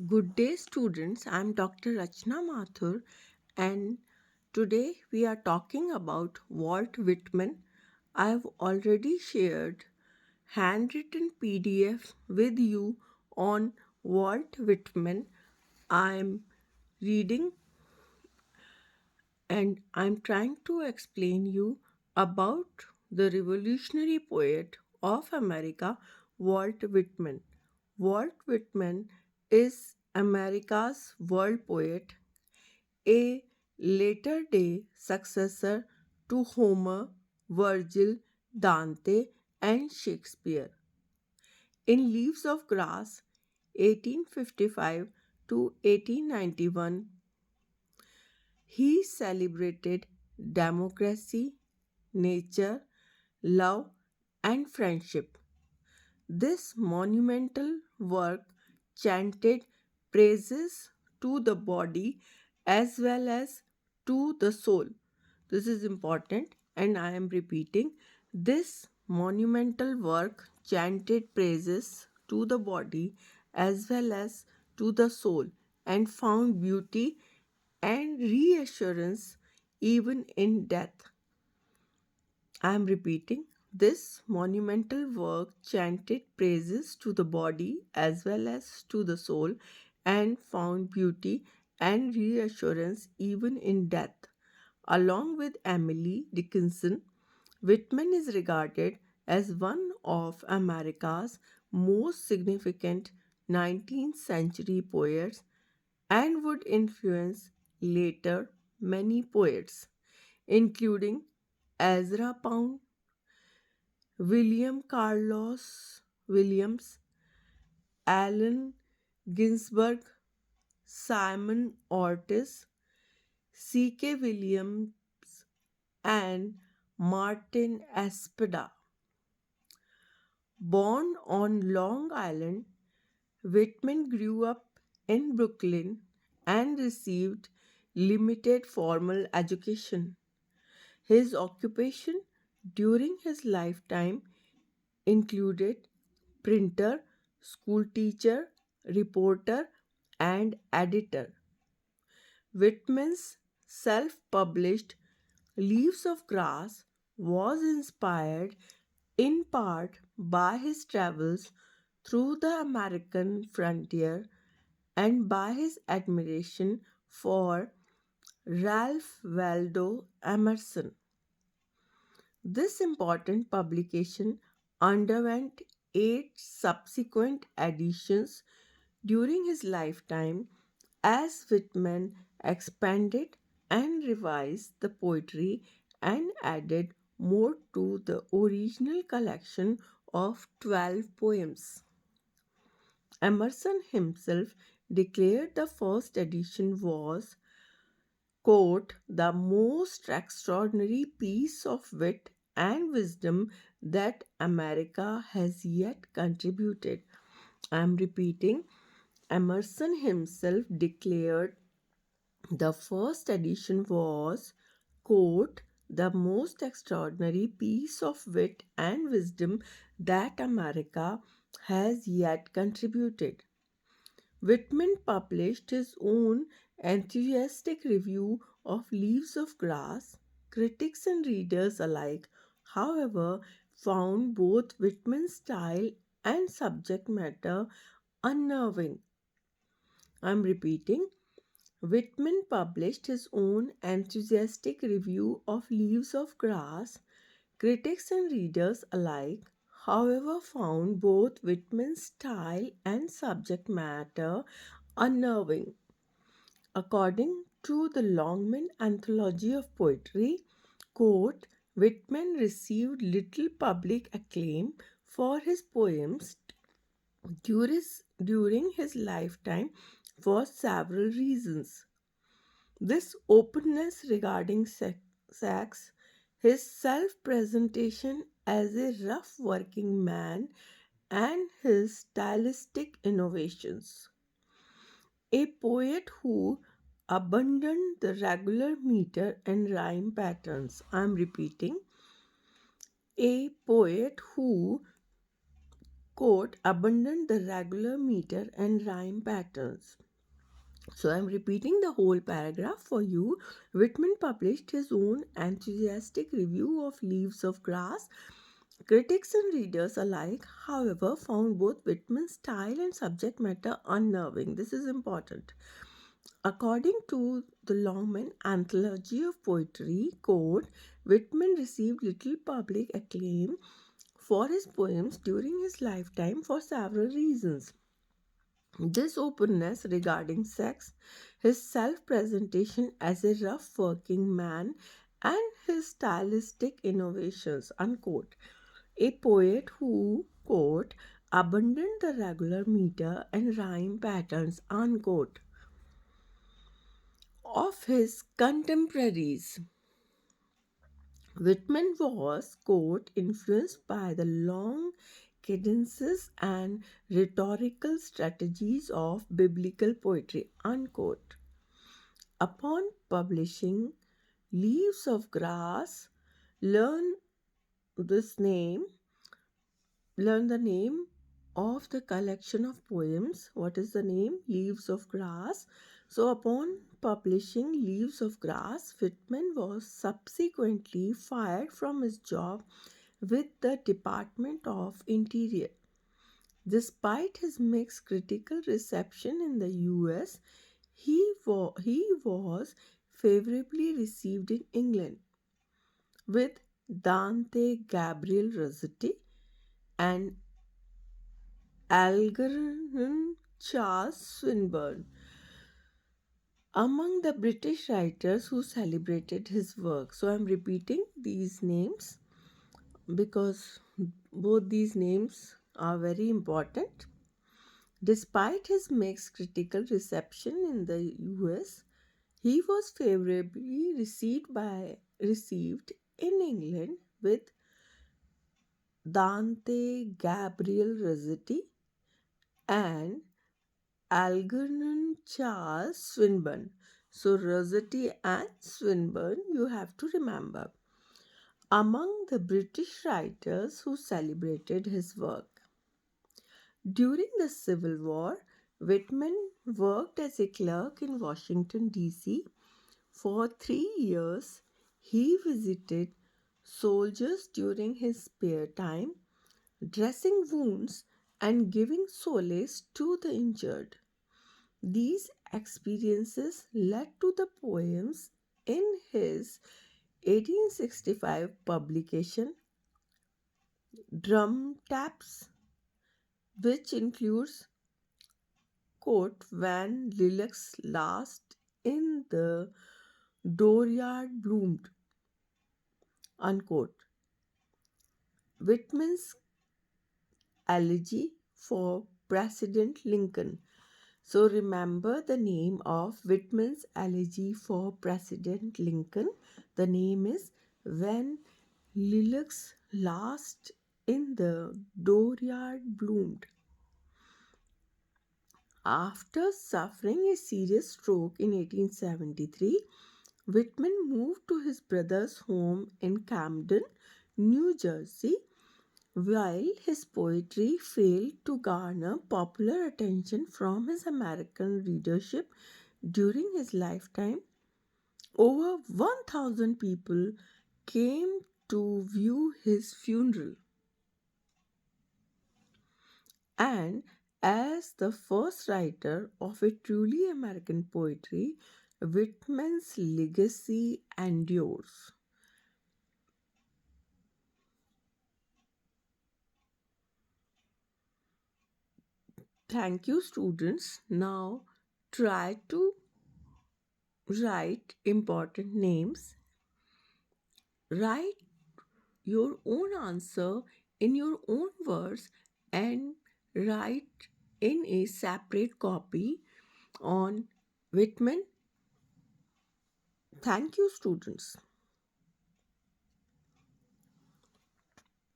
Good day, students. I'm Dr. Rachna Mathur, and today we are talking about Walt Whitman. I've already shared handwritten PDF with you on Walt Whitman. I'm reading and I'm trying to explain you about the revolutionary poet of America, Walt Whitman. Walt Whitman is America's world poet, a later day successor to Homer, Virgil, Dante, and Shakespeare. In Leaves of Grass, 1855 to 1891, he celebrated democracy, nature, love, and friendship. This monumental work chanted praises to the body as well as to the soul. This is important, and I am repeating. This monumental work chanted praises to the body as well as to the soul and found beauty and reassurance even in death. I am repeating. This monumental work chanted praises to the body as well as to the soul and found beauty and reassurance even in death. Along with Emily Dickinson, Whitman is regarded as one of America's most significant 19th century poets and would influence later many poets, including Ezra Pound, William Carlos Williams, Allen Ginsberg, Simon Ortiz, C.K. Williams, and Martin Espada. Born on Long Island, Whitman grew up in Brooklyn and received limited formal education. His occupation during his lifetime included printer, school teacher, reporter, and editor. Whitman's self published Leaves of Grass was inspired in part by his travels through the American frontier and by his admiration for Ralph Waldo Emerson. This important publication underwent eight subsequent editions during his lifetime as Whitman expanded and revised the poetry and added more to the original collection of 12 poems. Emerson himself declared the first edition was, quote, the most extraordinary piece of wit and wisdom that America has yet contributed. I am repeating, Emerson himself declared the first edition was, quote, the most extraordinary piece of wit and wisdom that America has yet contributed. Whitman published his own enthusiastic review of Leaves of Grass. Critics and readers alike, however, found both Whitman's style and subject matter unnerving. I'm repeating. Whitman published his own enthusiastic review of Leaves of Grass. Critics and readers alike, however, found both Whitman's style and subject matter unnerving. According to the Longman Anthology of Poetry, quote, Whitman received little public acclaim for his poems during his lifetime for several reasons. This openness regarding sex, his self presentation as a rough working man, and his stylistic innovations. A poet who abandoned the regular meter and rhyme patterns. I'm repeating. A poet who quote, abandoned the regular meter and rhyme patterns. So I'm repeating the whole paragraph for you. Whitman published his own enthusiastic review of Leaves of Grass. Critics and readers alike, however, found both Whitman's style and subject matter unnerving. This is important. According to the Longman Anthology of Poetry, quote, Whitman received little public acclaim for his poems during his lifetime for several reasons. This openness regarding sex, his self presentation as a rough working man, and his stylistic innovations, unquote. A poet who, quote, abandoned the regular meter and rhyme patterns, unquote, of his contemporaries. Whitman was, quote, influenced by the long cadences and rhetorical strategies of biblical poetry, unquote. Upon publishing Leaves of Grass, learn this name, learn the name of the collection of poems. What is the name? Leaves of Grass. So, upon publishing Leaves of Grass, Whitman was subsequently fired from his job with the Department of Interior. Despite his mixed critical reception in the US, he was favorably received in England, with Dante Gabriel Rossetti and Algernon Charles Swinburne among the British writers who celebrated his work. So I'm repeating these names because both these names are very important. Despite his mixed critical reception in the US, he was favorably received in England with Dante Gabriel Rossetti and Algernon Charles Swinburne. So Rossetti and Swinburne you have to remember among the British writers who celebrated his work. During the Civil War, Whitman worked as a clerk in Washington, D.C. For 3 years. He visited soldiers during his spare time, dressing wounds and giving solace to the injured. These experiences led to the poems in his 1865 publication Drum Taps, which includes, quote, When Lilacs Last in the Dooryard Bloomed, unquote. Whitman's elegy for President Lincoln. So remember the name of Whitman's elegy for President Lincoln. The name is When Lilacs Last in the Dooryard Bloomed. After suffering a serious stroke in 1873, Whitman moved to his brother's home in Camden, New Jersey. While his poetry failed to garner popular attention from his American readership during his lifetime, over 1,000 people came to view his funeral. And as the first writer of a truly American poetry, Whitman's legacy endures. Thank you, students. Now try to write important names. Write your own answer in your own words and write in a separate copy on Whitman. Thank you, students.